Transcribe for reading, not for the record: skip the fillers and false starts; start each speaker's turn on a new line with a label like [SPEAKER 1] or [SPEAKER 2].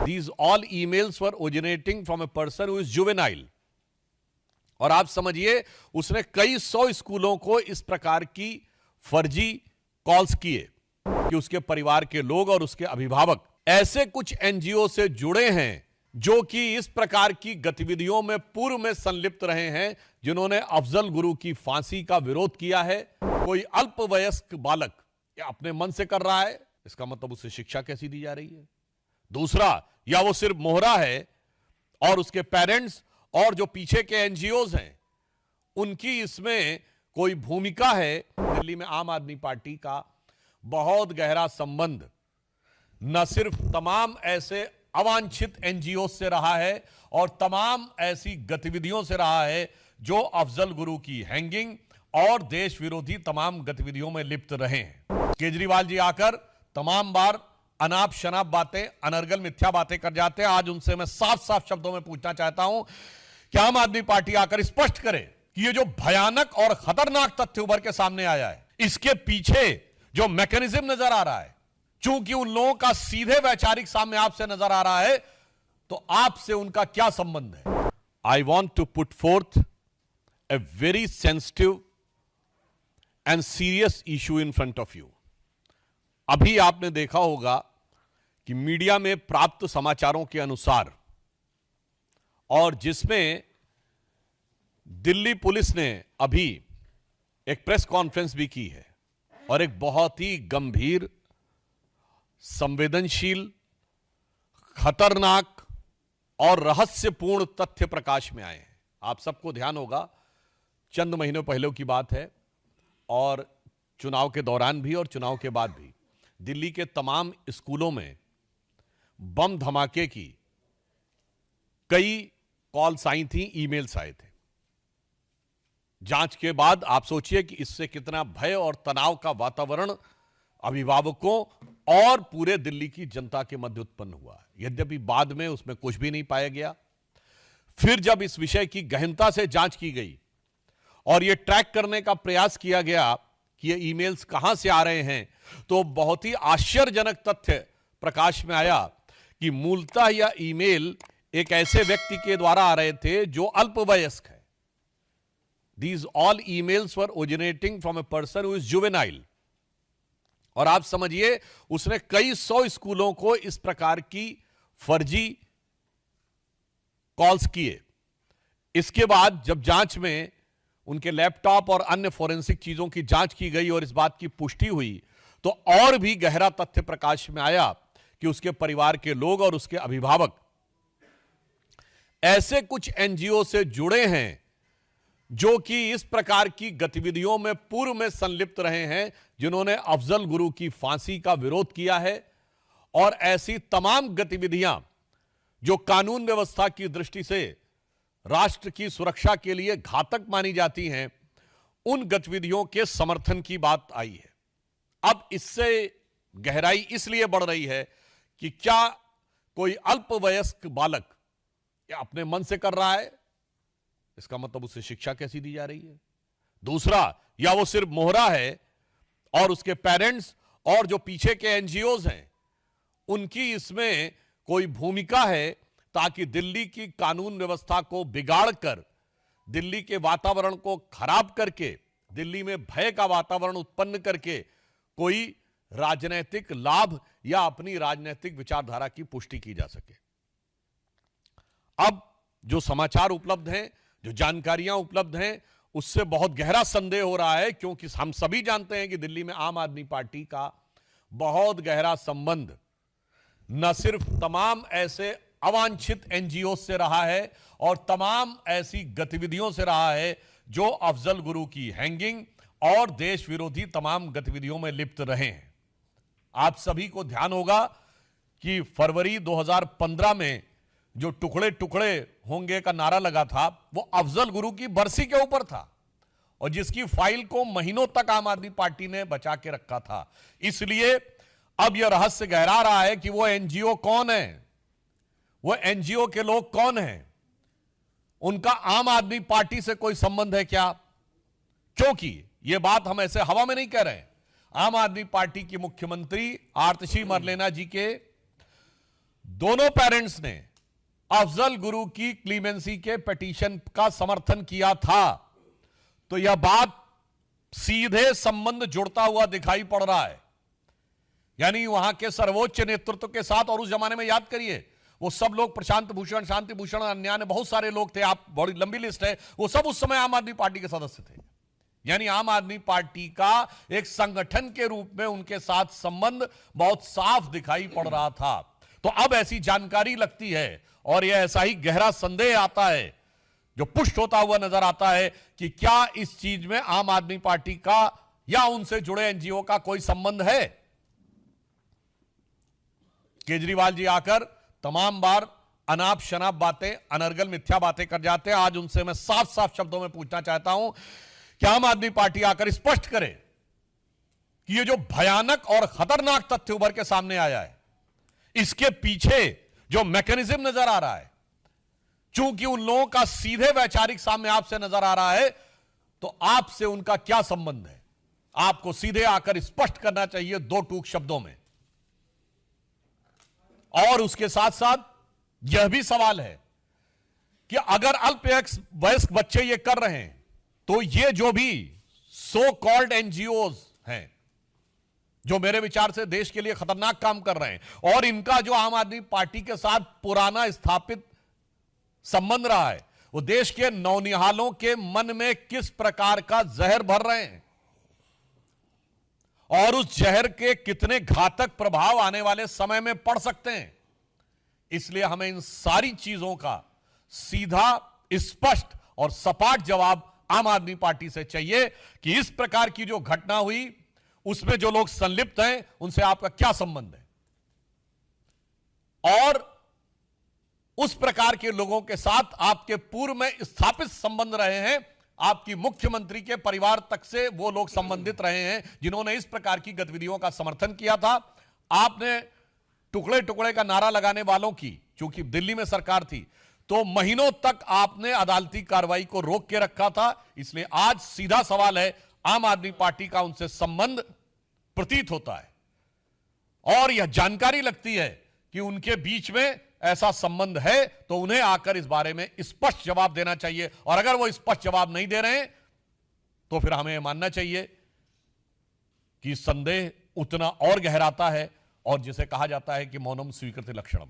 [SPEAKER 1] These all emails were originating from a person who is juvenile. और आप समझिए उसने कई 100 स्कूलों को इस प्रकार की फर्जी कॉल्स किए कि उसके परिवार के लोग और उसके अभिभावक ऐसे कुछ एनजीओ से जुड़े हैं जो कि इस प्रकार की गतिविधियों में पूर्व में संलिप्त रहे हैं, जिन्होंने अफजल गुरु की फांसी का विरोध किया है। कोई अल्पवयस्क बालक अपने मन से कर रहा है, इसका मतलब उसे शिक्षा कैसी दी जा रही है? दूसरा, या वो सिर्फ मोहरा है और उसके पेरेंट्स और जो पीछे के एनजीओज हैं उनकी इसमें कोई भूमिका है। दिल्ली में आम आदमी पार्टी का बहुत गहरा संबंध न सिर्फ तमाम ऐसे अवांछित एनजीओ से रहा है और तमाम ऐसी गतिविधियों से रहा है जो अफजल गुरु की हैंगिंग और देश विरोधी तमाम गतिविधियों में लिप्त रहे हैं। केजरीवाल जी आकर तमाम बार अनाप शनाप बातें, अनर्गल मिथ्या बातें कर जाते हैं। आज उनसे मैं साफ साफ शब्दों में पूछना चाहता हूं कि आम आदमी पार्टी आकर स्पष्ट करे कि ये जो भयानक और खतरनाक तथ्य उभर के सामने आया है, इसके पीछे जो मैकेनिज्म नजर आ रहा है, चूंकि उन लोगों का सीधे वैचारिक सामने आपसे नजर आ रहा है, तो आपसे उनका क्या संबंध है? I want to put forth a very sensitive and serious issue in front of you. अभी आपने देखा होगा कि मीडिया में प्राप्त समाचारों के अनुसार और जिसमें दिल्ली पुलिस ने अभी एक प्रेस कॉन्फ्रेंस भी की है और एक बहुत ही गंभीर, संवेदनशील, खतरनाक और रहस्यपूर्ण तथ्य प्रकाश में आए हैं। आप सबको ध्यान होगा, चंद महीनों पहले की बात है और चुनाव के दौरान भी और चुनाव के बाद भी दिल्ली के तमाम स्कूलों में बम धमाके की कई कॉल्स आई थी, ईमेल्स आए थे। जांच के बाद आप सोचिए कि इससे कितना भय और तनाव का वातावरण अभिभावकों और पूरे दिल्ली की जनता के मध्य उत्पन्न हुआ। यद्यपि बाद में उसमें कुछ भी नहीं पाया गया। फिर जब इस विषय की गहनता से जांच की गई और यह ट्रैक करने का प्रयास किया गया कि ये ईमेल्स कहां से आ रहे हैं, तो बहुत ही आश्चर्यजनक तथ्य प्रकाश में आया कि मूलतः यह ईमेल एक ऐसे व्यक्ति के द्वारा आ रहे थे जो अल्पवयस्क है। These all emails were originating from a person who is juvenile. और आप समझिए उसने कई 100 स्कूलों को इस प्रकार की फर्जी कॉल्स किए। इसके बाद जब जांच में उनके लैपटॉप और अन्य फोरेंसिक चीजों की जांच की गई और इस बात की पुष्टि हुई, तो और भी गहरा तथ्य प्रकाश में आया कि उसके परिवार के लोग और उसके अभिभावक ऐसे कुछ एनजीओ से जुड़े हैं जो कि इस प्रकार की गतिविधियों में पूर्व में संलिप्त रहे हैं, जिन्होंने अफजल गुरु की फांसी का विरोध किया है। और ऐसी तमाम गतिविधियां जो कानून व्यवस्था की दृष्टि से राष्ट्र की सुरक्षा के लिए घातक मानी जाती हैं, उन गतिविधियों के समर्थन की बात आई है। अब इससे गहराई इसलिए बढ़ रही है कि क्या कोई अल्पवयस्क बालक अपने मन से कर रहा है, इसका मतलब उसे शिक्षा कैसी दी जा रही है? दूसरा, या वो सिर्फ मोहरा है और उसके पेरेंट्स और जो पीछे के एनजीओज हैं उनकी इसमें कोई भूमिका है, ताकि दिल्ली की कानून व्यवस्था को बिगाड़कर, दिल्ली के वातावरण को खराब करके, दिल्ली में भय का वातावरण उत्पन्न करके कोई राजनीतिक लाभ या अपनी राजनीतिक विचारधारा की पुष्टि की जा सके। अब जो समाचार उपलब्ध हैं, जो जानकारियां उपलब्ध हैं, उससे बहुत गहरा संदेह हो रहा है, क्योंकि हम सभी जानते हैं कि दिल्ली में आम आदमी पार्टी का बहुत गहरा संबंध न सिर्फ तमाम ऐसे अवांछित एनजीओ से रहा है और तमाम ऐसी गतिविधियों से रहा है जो अफजल गुरु की हैंगिंग और देश विरोधी तमाम गतिविधियों में लिप्त रहे हैं। आप सभी को ध्यान होगा कि फरवरी 2015 में जो टुकड़े टुकड़े होंगे का नारा लगा था, वो अफजल गुरु की बरसी के ऊपर था और जिसकी फाइल को महीनों तक आम आदमी पार्टी ने बचा के रखा था। इसलिए अब यह रहस्य गहरा रहा है कि वो एनजीओ कौन है, वो एनजीओ के लोग कौन हैं, उनका आम आदमी पार्टी से कोई संबंध है क्या? क्योंकि यह बात हम ऐसे हवा में नहीं कह रहे। आम आदमी पार्टी की मुख्यमंत्री आतिशी मरलेना जी के दोनों पेरेंट्स ने अफजल गुरु की क्लीमेंसी के पिटीशन का समर्थन किया था, तो यह बात सीधे संबंध जुड़ता हुआ दिखाई पड़ रहा है। यानी वहां के सर्वोच्च नेतृत्व के साथ, और उस जमाने में याद करिए वो सब लोग, प्रशांत भूषण, शांति भूषण, अन्य बहुत सारे लोग थे, आप बड़ी लंबी लिस्ट है, वो सब उस समय आम आदमी पार्टी के सदस्य थे। यानी आम आदमी पार्टी का एक संगठन के रूप में उनके साथ संबंध बहुत साफ दिखाई पड़ रहा था। तो अब ऐसी जानकारी लगती है और यह ऐसा ही गहरा संदेह आता है जो पुष्ट होता हुआ नजर आता है कि क्या इस चीज में आम आदमी पार्टी का या उनसे जुड़े एनजीओ का कोई संबंध है। केजरीवाल जी आकर तमाम बार अनाप शनाप बातें, अनर्गल मिथ्या बातें कर जाते हैं। आज उनसे मैं साफ साफ शब्दों में पूछना चाहता हूं कि आम आदमी पार्टी आकर स्पष्ट करे कि ये जो भयानक और खतरनाक तथ्य उभर के सामने आया है, इसके पीछे जो मैकेनिज्म नजर आ रहा है, चूंकि उन लोगों का सीधे वैचारिक सामने आपसे नजर आ रहा है, तो आपसे उनका क्या संबंध है, आपको सीधे आकर स्पष्ट करना चाहिए दो टूक शब्दों में। और उसके साथ साथ यह भी सवाल है कि अगर अल्पवयस्क बच्चे ये कर रहे हैं, तो ये जो भी सो कॉल्ड एनजीओज हैं, जो मेरे विचार से देश के लिए खतरनाक काम कर रहे हैं, और इनका जो आम आदमी पार्टी के साथ पुराना स्थापित संबंध रहा है, वो देश के नौनिहालों के मन में किस प्रकार का जहर भर रहे हैं और उस जहर के कितने घातक प्रभाव आने वाले समय में पड़ सकते हैं। इसलिए हमें इन सारी चीजों का सीधा, स्पष्ट और सपाट जवाब आम आदमी पार्टी से चाहिए कि इस प्रकार की जो घटना हुई उसमें जो लोग संलिप्त हैं उनसे आपका क्या संबंध है, और उस प्रकार के लोगों के साथ आपके पूर्व में स्थापित संबंध रहे हैं, आपकी मुख्यमंत्री के परिवार तक से वो लोग संबंधित रहे हैं जिन्होंने इस प्रकार की गतिविधियों का समर्थन किया था। आपने टुकड़े टुकड़े का नारा लगाने वालों की, चूंकि दिल्ली में सरकार थी, तो महीनों तक आपने अदालती कार्रवाई को रोक के रखा था। इसलिए आज सीधा सवाल है, आम आदमी पार्टी का उनसे संबंध प्रतीत होता है और यह जानकारी लगती है कि उनके बीच में ऐसा संबंध है, तो उन्हें आकर इस बारे में स्पष्ट जवाब देना चाहिए। और अगर वो स्पष्ट जवाब नहीं दे रहे हैं तो फिर हमें मानना चाहिए कि संदेह उतना और गहराता है, और जिसे कहा जाता है कि मौनम स्वीकृति लक्षणम।